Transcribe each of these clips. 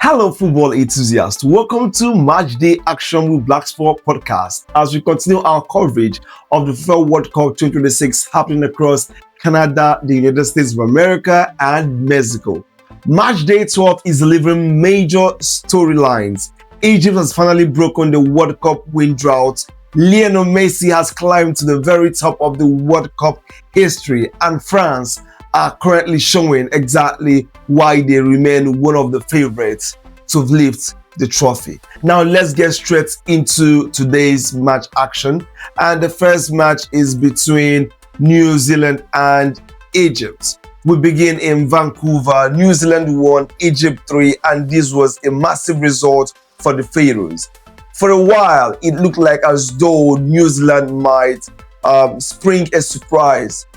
Hello, football enthusiasts. Welcome to Matchday Action with Blaqsport podcast as we continue our coverage of the FIFA World Cup 2026 happening across Canada, the United States of America, and Mexico. Matchday 12 is delivering major storylines. Egypt has finally broken the World Cup win drought. Lionel Messi has climbed to the very top of the World Cup history, and France are currently showing exactly why they remain one of the favorites to lift the trophy. Now let's get straight into today's match action, and the first match is between New Zealand and Egypt. We begin in Vancouver. New Zealand won, Egypt 3, and this was a massive result for the Pharaohs. For a while, it looked like as though New Zealand might spring a surprise.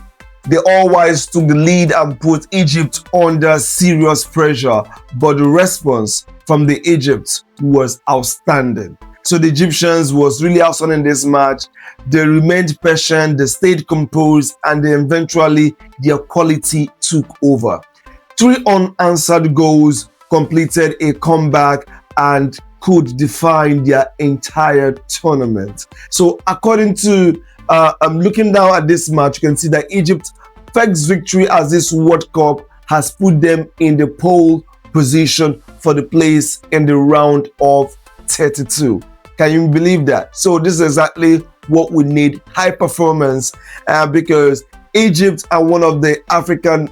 The All-Whites took the lead and put Egypt under serious pressure, but the response from the Egypt was outstanding. So the Egyptians was really outstanding in this match. They remained patient, they stayed composed, and then eventually their quality took over. 3 unanswered goals completed a comeback and could define their entire tournament. So according to I'm looking down at this match, you can see that Egypt's first victory as this World Cup has put them in the pole position for the place in the round of 32. Can you believe that? So this is exactly what we need, high performance, because Egypt are one of the African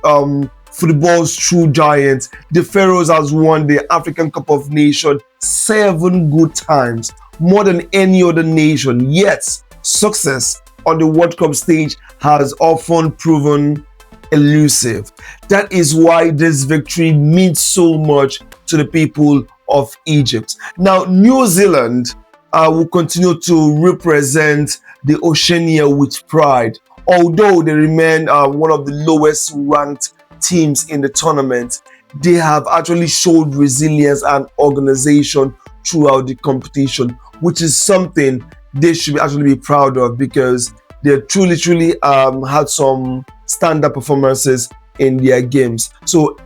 football's true giants. The Pharaohs has won the African Cup of Nations 7 good times, more than any other nation. Yet success on the World Cup stage has often proven elusive. That is why this victory means so much to the people of Egypt. Now, New Zealand will continue to represent the Oceania with pride. Although they remain one of the lowest ranked teams in the tournament, they have actually showed resilience and organization throughout the competition, which is something they should actually be proud of, because they truly had some stand-up performances in their games. So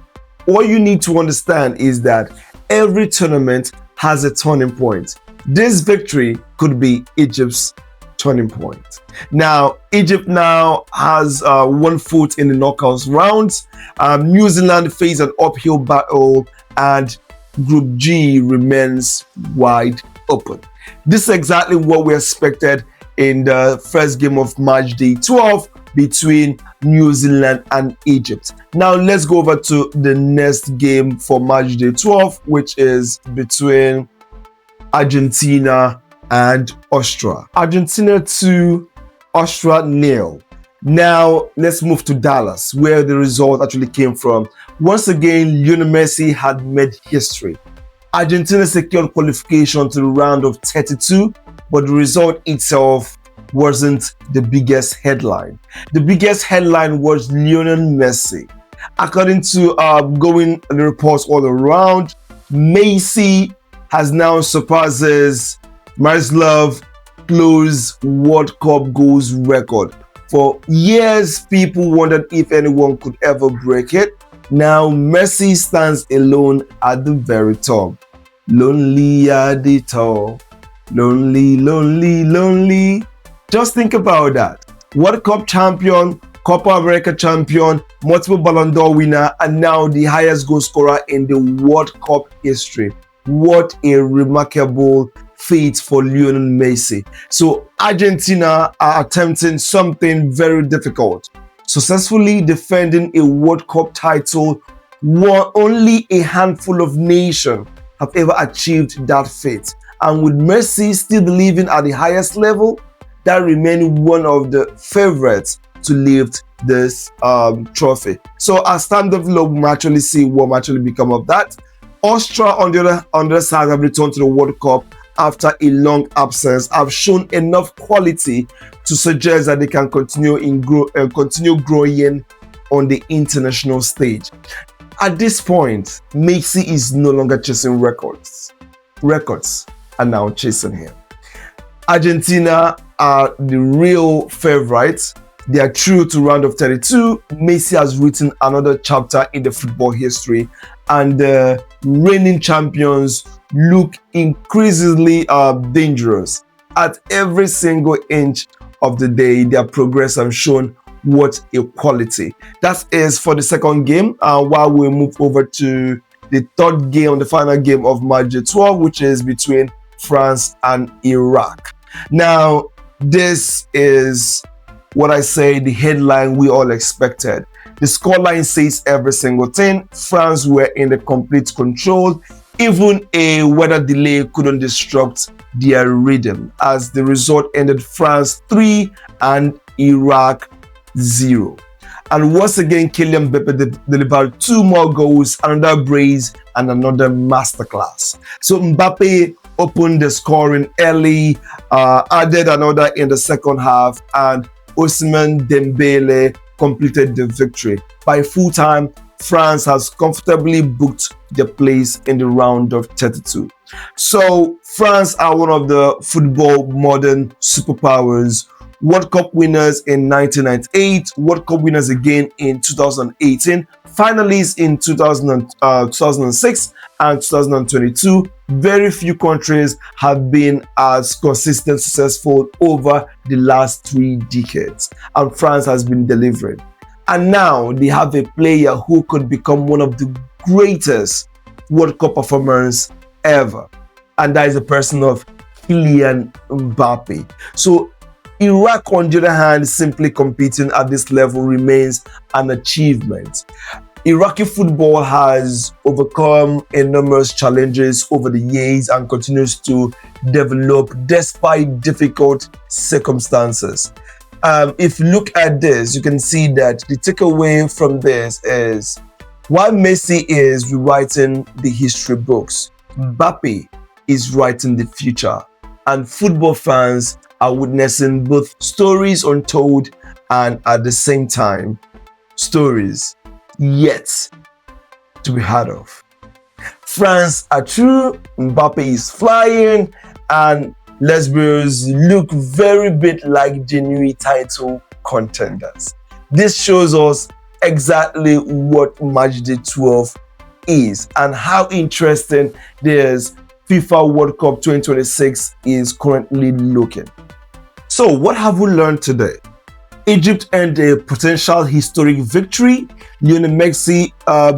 what you need to understand is that every tournament has a turning point. This victory could be Egypt's turning point. Now, Egypt now has 1 foot in the knockouts rounds. New Zealand face an uphill battle, and Group G remains wide open. This is exactly what we expected in the first game of Matchday 12 between New Zealand and Egypt. Now let's go over to the next game for Matchday 12, which is between Argentina and Austria. Argentina 2, Austria 0. Now let's move to Dallas, where the result actually came from. Once again, Lionel Messi had made history. Argentina secured qualification to the round of 32, but the result itself wasn't the biggest headline. The biggest headline was Lionel Messi. According to the reports all around, Messi has now surpasses Miroslav Klose's World Cup goals record. For years, people wondered if anyone could ever break it. Now, Messi stands alone at the very top. Lonely at the top. Lonely, lonely, lonely. Just think about that. World Cup champion, Copa America champion, multiple Ballon d'Or winner, and now the highest goal scorer in the World Cup history. What a remarkable feat for Lionel Messi. So Argentina are attempting something very difficult, successfully defending a World Cup title. Only a handful of nations have ever achieved that feat. And with Messi still living at the highest level, that remains one of the favorites to lift this trophy. So as time develops, we actually see what actually become of that. Austria, on the other side, have returned to the World Cup after a long absence, have shown enough quality to suggest that they can continue growing on the international stage. At this point, Messi is no longer chasing records. Records are now chasing him. Argentina are the real favorites. They are through to round of 32. Messi has written another chapter in the football history, and the reigning champions look increasingly dangerous. At every single inch of the day, their progress has shown what a quality. That is for the second game. While we move over to the third game, the final game of Matchday 12, which is between France and Iraq. Now, this is what I say, the headline we all expected. The scoreline says every single thing. France were in the complete control. Even a weather delay couldn't disrupt their rhythm, as the result ended France 3 and Iraq 0. And once again, Kylian Mbappe delivered 2 more goals, another brace and another masterclass. So Mbappe opened the scoring early, added another in the second half, and Ousmane Dembele completed the victory. By full time, France has comfortably booked their place in the round of 32. So France are one of the football modern superpowers. World Cup winners in 1998, World Cup winners again in 2018, finalists in 2006 and 2022. Very few countries have been as consistent, successful over the last 3 decades, and France has been delivering. And now they have a player who could become one of the greatest World Cup performers ever, and that is the person of Kylian Mbappe. So Iraq, on the other hand, simply competing at this level remains an achievement. Iraqi football has overcome enormous challenges over the years and continues to develop despite difficult circumstances. If you look at this, you can see that the takeaway from this is, while Messi is rewriting the history books, Mbappe is writing the future, and football fans are witnessing both stories untold and at the same time, stories yet to be heard of. France are true, Mbappe is flying, and Les Bleus look very bit like genuine title contenders. This shows us exactly what Matchday 12 is and how interesting this FIFA World Cup 2026 is currently looking. So what have we learned today? Egypt earned a potential historic victory. Lionel Messi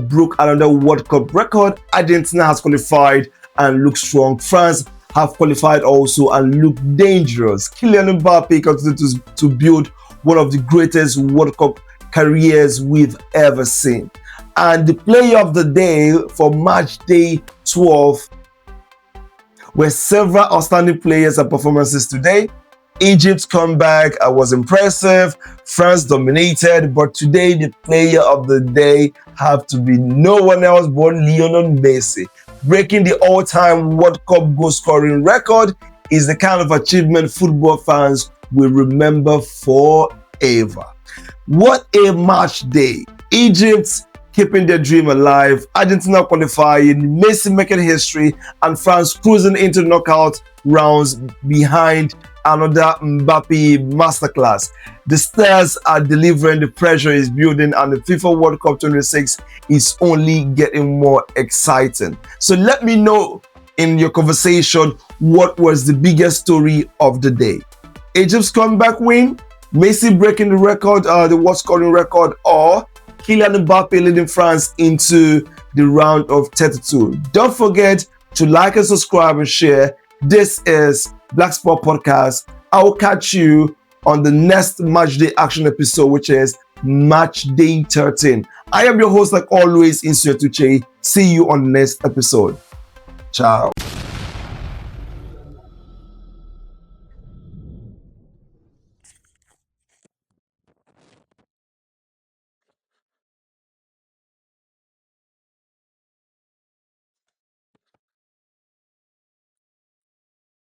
broke another World Cup record. Argentina has qualified and looks strong. France have qualified also and look dangerous. Kylian Mbappe continues to build one of the greatest World Cup careers we've ever seen. And the player of the day for Matchday 12 were several outstanding players and performances today. Egypt's comeback was impressive. France dominated, but today the player of the day have to be no one else but Lionel Messi. Breaking the all-time World Cup goal-scoring record is the kind of achievement football fans will remember forever. What a match day! Egypt keeping their dream alive, Argentina qualifying, Messi making history, and France cruising into knockout rounds behind another Mbappe masterclass. The stars are delivering, the pressure is building, and the FIFA World Cup 26 is only getting more exciting. So let me know in your conversation what was the biggest story of the day. Egypt's comeback win, Messi breaking the record, the world scoring record, or Kylian Mbappe leading France into the round of 32. Don't forget to like and subscribe and share. This is Blaqsport Podcast. I will catch you on the next Matchday action episode, which is Matchday 13. I am your host, like always, Insuya Tuche. See you on the next episode. Ciao.